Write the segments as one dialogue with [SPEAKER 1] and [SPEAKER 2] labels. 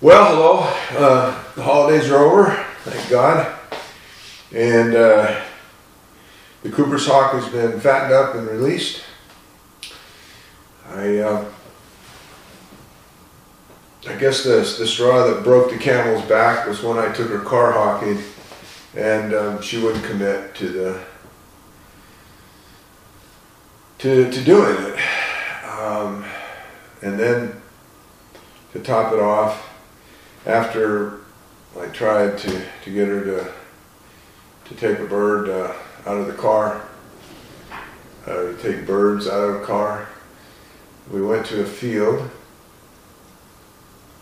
[SPEAKER 1] Well, hello. The holidays are over, thank God. And the Cooper's Hawk has been fattened up and released. I guess the straw that broke the camel's back was when I took her car hawking, and she wouldn't commit to doing it. And then to top it off, after I tried to get her to take a bird out of the car, to take birds out of the car, we went to a field,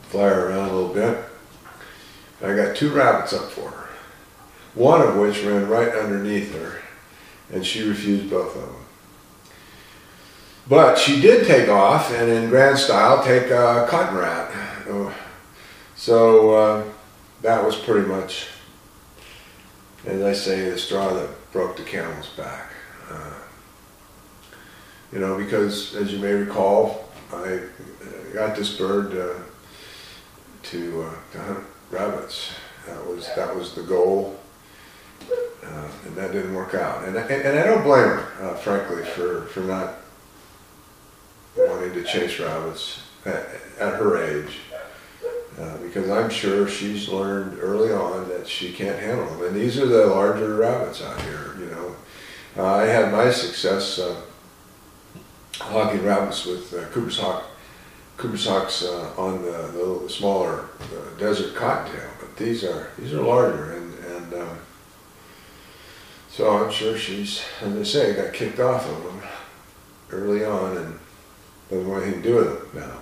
[SPEAKER 1] fly her around a little bit. I got 2 rabbits up for her, one of which ran right underneath her, and she refused both of them. But she did take off, and in grand style, take a cotton rat. So that was pretty much, as I say, the straw that broke the camel's back. You know, because as you may recall, I got this bird to hunt rabbits. That was the goal, and that didn't work out. And I don't blame her, frankly, for not wanting to chase rabbits at her age. Because I'm sure she's learned early on that she can't handle them. And these are the larger rabbits out here, you know. I had my success hawking rabbits with Cooper's Hawks on the smaller desert cottontail, but these are larger, and so I'm sure she's, as I say, got kicked off of them early on and doesn't want anything to do with them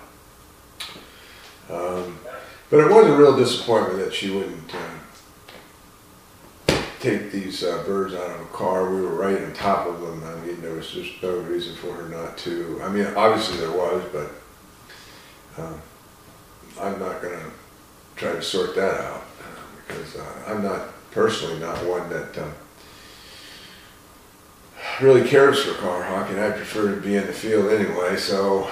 [SPEAKER 1] now. But it was a real disappointment that she wouldn't take these birds out of a car. We were right on top of them. I mean, there was just no reason for her not to. I mean, obviously there was, but I'm not going to try to sort that out because I'm not, personally, not one that really cares for car hawking. I prefer to be in the field anyway, so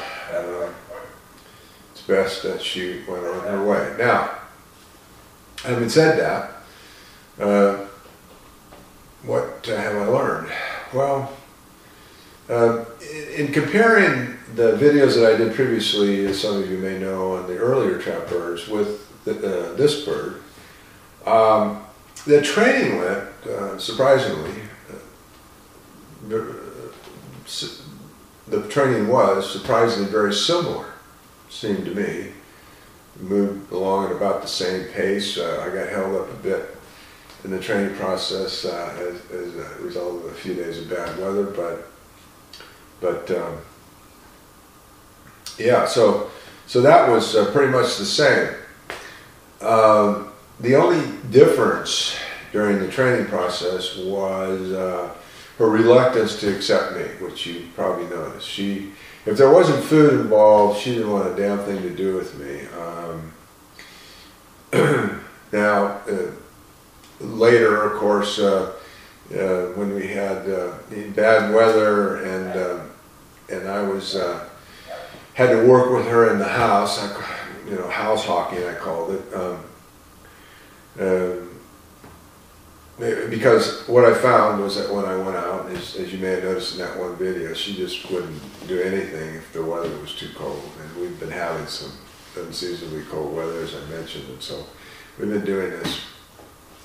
[SPEAKER 1] best that she went on her way. Now, having said that, what have I learned? Well, in comparing the videos that I did previously, as some of you may know, on the earlier trap birds with this bird, the training went, surprisingly, the training was surprisingly very similar. Seemed to me, moved along at about the same pace. I got held up a bit in the training process as a result of a few days of bad weather, but yeah, so that was pretty much the same. The only difference during the training process was her reluctance to accept me, which you probably noticed. If there wasn't food involved, she didn't want a damn thing to do with me. Now, later, of course, when we had bad weather and I was had to work with her in the house, house hawking, I called it. Because what I found was that when I went out, as you may have noticed in that one video, she just wouldn't do anything if the weather was too cold. And we've been having some unseasonably cold weather, as I mentioned, and so we've been doing this.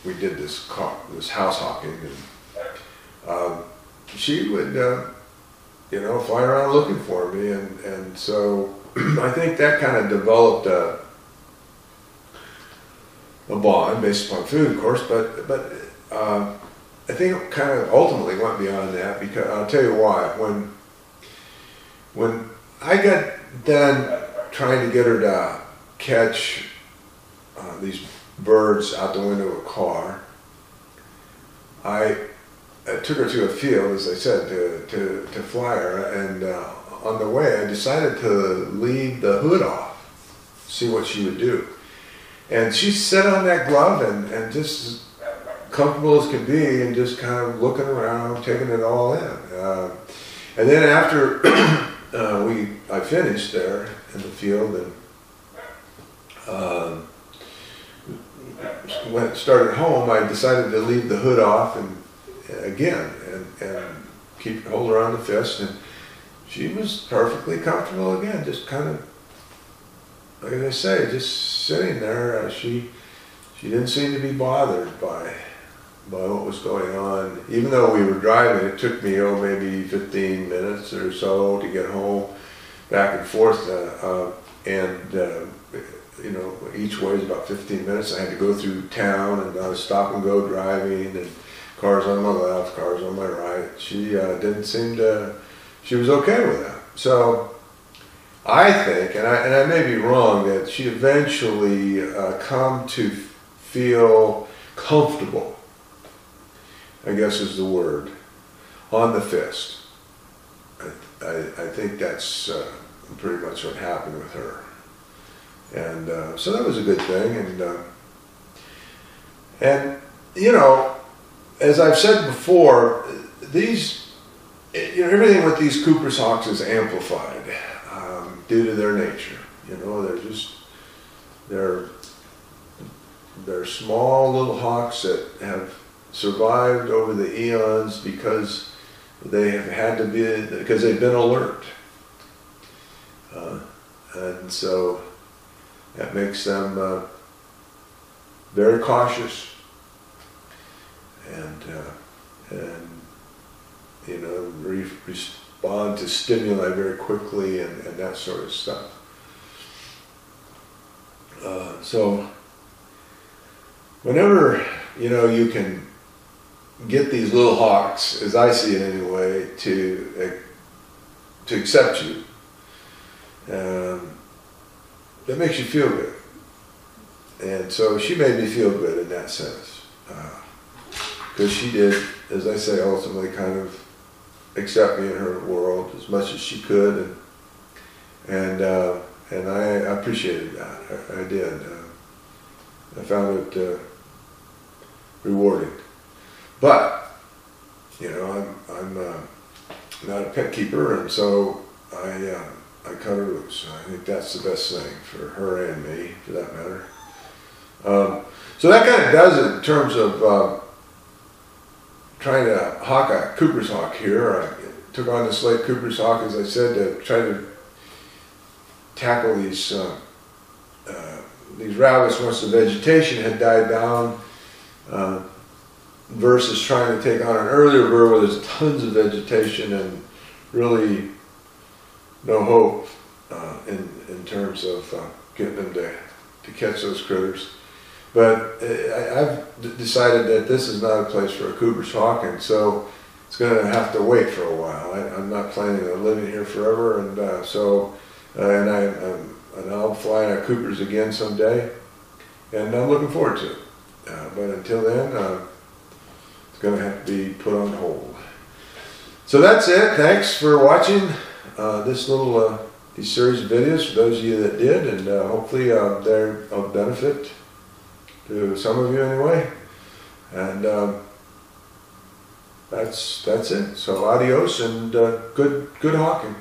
[SPEAKER 1] We did this house hawking, and she would, fly around looking for me, and so I think that kind of developed a bond based upon food, of course, but. I think it kind of ultimately went beyond that, because I'll tell you why. When I got done trying to get her to catch these birds out the window of a car, I took her to a field, as I said, to fly her, and on the way I decided to leave the hood off, see what she would do. And she sat on that glove and just comfortable as could be, and just kind of looking around, taking it all in. And then after I finished there in the field, and started home, I decided to leave the hood off and hold her on the fist, and she was perfectly comfortable again, just kind of, like I say, just sitting there. She didn't seem to be bothered by what was going on. Even though we were driving, it took me, maybe 15 minutes or so to get home, back and forth, you know, each way is about 15 minutes. I had to go through town, and I was stop and go driving, and cars on my left, cars on my right. She didn't seem to, she was okay with that. So I think, and I may be wrong, that she eventually come to feel comfortable, I guess is the word, on the fist. I think that's pretty much what happened with her. And so that was a good thing. And you know, as I've said before, these, you know, everything with these Cooper's Hawks is amplified due to their nature. You know, they're small little hawks that have survived over the eons because they have had to be, because they've been alert. And so that makes them very cautious and you know, respond to stimuli very quickly and that sort of stuff. So whenever, you know, you can get these little hawks, as I see it anyway, to accept you, that makes you feel good. And so she made me feel good in that sense, because she did, as I say, ultimately kind of accept me in her world as much as she could, and I appreciated that. I did. I found it rewarding. But you know, I'm not a pet keeper, and so I cut her loose. I think that's the best thing for her and me, for that matter. So that kind of does it in terms of trying to hawk a Cooper's Hawk here. I took on this late Cooper's Hawk, as I said, to try to tackle these rabbits once the vegetation had died down, versus trying to take on an earlier bird where there's tons of vegetation and really no hope in terms of getting them to catch those critters. But I've decided that this is not a place for a Cooper's Hawk, and so it's going to have to wait for a while. I'm not planning on living here forever, and and I'll fly in a Cooper's again someday, and I'm looking forward to it. But until then, it's going to have to be put on hold. So that's it. Thanks for watching this little these series of videos, for those of you that did, and hopefully they're of benefit to some of you anyway. And that's it. So adios, and good hawking.